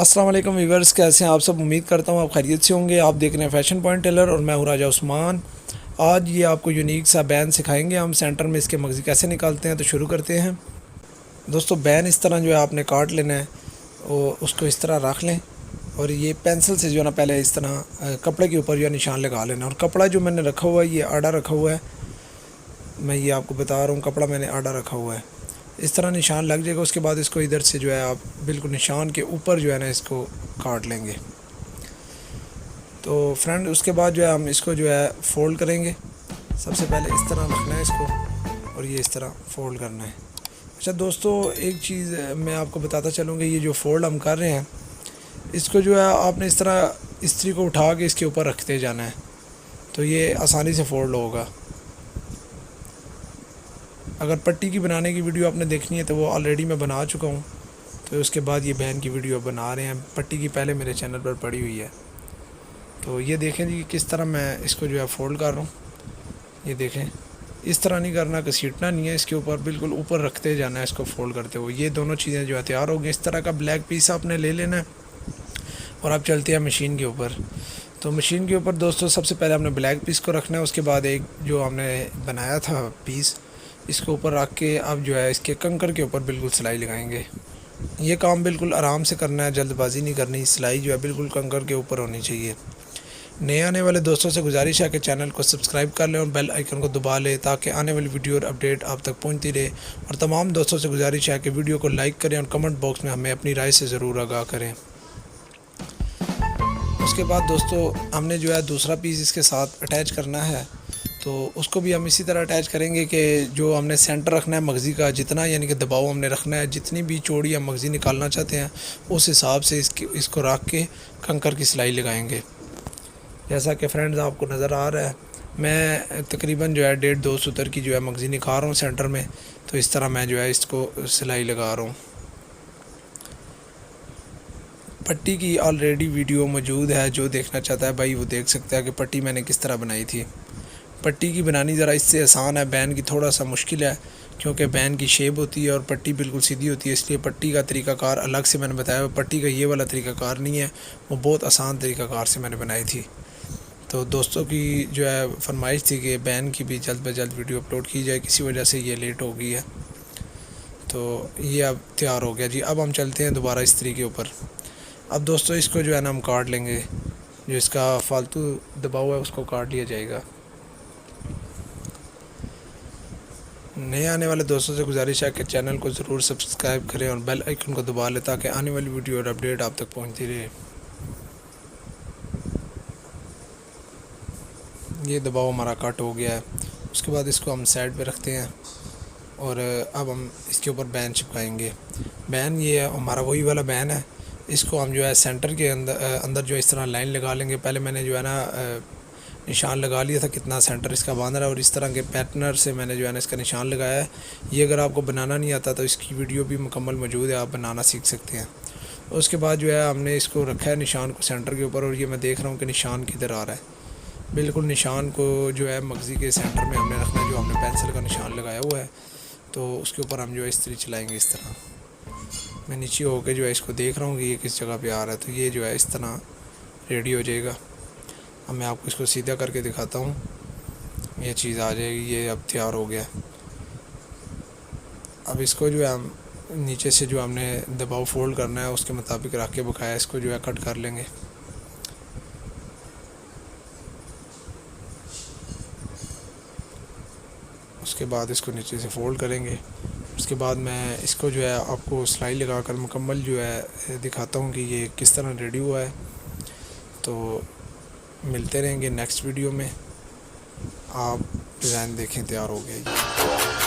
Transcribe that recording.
अस्सलाम वालेकुम व्यूअर्स, कैसे हैं आप सब। उम्मीद करता हूँ आप खैरियत से होंगे। आप देख रहे हैं फैशन पॉइंट टेलर और मैं हूँ राजा उस्मान। आज ये आपको यूनिक सा बैन सिखाएंगे हम। सेंटर में इसके मगज़ी कैसे निकालते हैं, तो शुरू करते हैं। दोस्तों, बैन इस तरह जो है आपने काट लेना है और उसको इस तरह रख लें और ये पेंसिल से जो है ना पहले इस तरह कपड़े के ऊपर जो है निशान लगा लेना। और कपड़ा जो मैंने रखा हुआ है ये आड़ा रखा हुआ है, मैं ये आपको बता रहा हूँ, कपड़ा मैंने आड़ा रखा हुआ है। इस तरह निशान लग जाएगा। उसके बाद इसको इधर से जो है आप बिल्कुल निशान के ऊपर जो है ना इसको काट लेंगे। तो फ्रेंड, उसके बाद जो है हम इसको जो है फ़ोल्ड करेंगे। सबसे पहले इस तरह रखना है इसको और ये इस तरह फ़ोल्ड करना है। अच्छा दोस्तों, एक चीज़ मैं आपको बताता चलूँगा, ये जो फ़ोल्ड हम कर रहे हैं इसको जो है आपने इस तरह इस्त्री को उठा के इसके ऊपर रखते जाना है, तो ये आसानी से फ़ोल्ड होगा। अगर पट्टी की बनाने की वीडियो आपने देखनी है तो वो ऑलरेडी मैं बना चुका हूँ, तो उसके बाद ये बैन की वीडियो बना रहे हैं। पट्टी की पहले मेरे चैनल पर पड़ी हुई है। तो ये देखें जी किस तरह मैं इसको जो है फ़ोल्ड कर रहा हूँ। ये देखें, इस तरह नहीं करना, घसीटना नहीं है, इसके ऊपर बिल्कुल ऊपर रखते जाना है इसको फ़ोल्ड करते हुए। ये दोनों चीज़ें जो है तैयार हो गई। इस तरह का ब्लैक पीस आपने ले लेना है और आप चलते हैं मशीन के ऊपर। तो मशीन के ऊपर दोस्तों सबसे पहले हमने ब्लैक पीस को रखना है। उसके बाद एक जो हमने बनाया था पीस, इसके ऊपर रख के अब जो है इसके कंकर के ऊपर बिल्कुल सिलाई लगाएंगे। ये काम बिल्कुल आराम से करना है, जल्दबाजी नहीं करनी। सिलाई जो है बिल्कुल कंकर के ऊपर होनी चाहिए। नए आने वाले दोस्तों से गुजारिश है कि चैनल को सब्सक्राइब कर लें और बेल आइकन को दबा लें ताकि आने वाली वीडियो और अपडेट आप तक पहुंचती रहे। और तमाम दोस्तों से गुजारिश है कि वीडियो को लाइक करें और कमेंट बॉक्स में हमें अपनी राय से ज़रूर आगाह करें। उसके बाद दोस्तों हमने जो है दूसरा पीस इसके साथ अटैच करना है, तो उसको भी हम इसी तरह अटैच करेंगे कि जो हमने सेंटर रखना है मगज़ी का, जितना यानी कि दबाव हमने रखना है, जितनी भी चौड़ी हम मगज़ी निकालना चाहते हैं उस हिसाब से इसको रख के कंकर की सिलाई लगाएंगे। जैसा कि फ्रेंड्स आपको नज़र आ रहा है, मैं तकरीबन जो है 1.5-2 सूतर की जो है मगज़ी निकाल रहा हूँ सेंटर में। तो इस तरह मैं जो है इसको सिलाई लगा रहा हूँ। पट्टी की ऑलरेडी वीडियो मौजूद है, जो देखना चाहता है भाई वो देख सकता है कि पट्टी मैंने किस तरह बनाई थी। पट्टी की बनानी ज़रा इससे आसान है, बैन की थोड़ा सा मुश्किल है, क्योंकि बैन की शेप होती है और पट्टी बिल्कुल सीधी होती है, इसलिए पट्टी का तरीक़ाकार अलग से मैंने बताया। पट्टी का ये वाला तरीक़ाकार नहीं है, वो बहुत आसान तरीक़ाकार से मैंने बनाई थी। तो दोस्तों की जो है फरमाइश थी कि बैन की भी जल्द से जल्द वीडियो अपलोड की जाए, किसी वजह से ये लेट हो गई है। तो ये अब तैयार हो गया जी। अब हम चलते हैं दोबारा इस्त्री के ऊपर। अब दोस्तों इसको जो है ना हम काट लेंगे, जो इसका फालतू दबाव है उसको काट लिया जाएगा। नए आने वाले दोस्तों से गुजारिश है कि चैनल को ज़रूर सब्सक्राइब करें और बेल आइकन को दबा लें ताकि आने वाली वीडियो और अपडेट आप तक पहुंचती रहे। ये दबाव हमारा कट हो गया है। उसके बाद इसको हम साइड पे रखते हैं और अब हम इसके ऊपर बैन चिपकाएंगे। बैन ये हमारा वही वाला बैन है। इसको हम जो है सेंटर के अंदर जो इस तरह लाइन लगा लेंगे। पहले मैंने जो है ना निशान लगा लिया था कितना सेंटर इसका बांध रहा है, और इस तरह के पैटर्नर से मैंने जो है ना इसका निशान लगाया है। ये अगर आपको बनाना नहीं आता तो इसकी वीडियो भी मुकम्मल मौजूद है, आप बनाना सीख सकते हैं। उसके बाद जो है हमने इसको रखा है निशान को सेंटर के ऊपर, और ये मैं देख रहा हूँ कि निशान किधर आ रहा है। बिल्कुल निशान को जो है मगज़ी के सेंटर में हमने रखना है, जो हमने पेंसिल का निशान लगाया हुआ है। तो उसके ऊपर हम जो है इस्त्री चलाएँगे इस तरह। मैं नीचे होकर जो है इसको देख रहा हूँ कि ये किस जगह पे आ रहा है, तो ये जो है इस तरह रेडी हो जाएगा। अब मैं आपको इसको सीधा करके दिखाता हूँ, ये चीज़ आ जाएगी। ये अब तैयार हो गया। अब इसको जो है हम नीचे से जो हमने दबाव फोल्ड करना है उसके मुताबिक रख के बकाया इसको जो है कट कर लेंगे। उसके बाद इसको नीचे से फोल्ड करेंगे। उसके बाद मैं इसको जो है आपको सिलाई लगाकर मुकम्मल जो है दिखाता हूँ कि ये किस तरह रेडी हुआ है। तो मिलते रहेंगे नेक्स्ट वीडियो में। आप डिज़ाइन देखें, तैयार हो गया।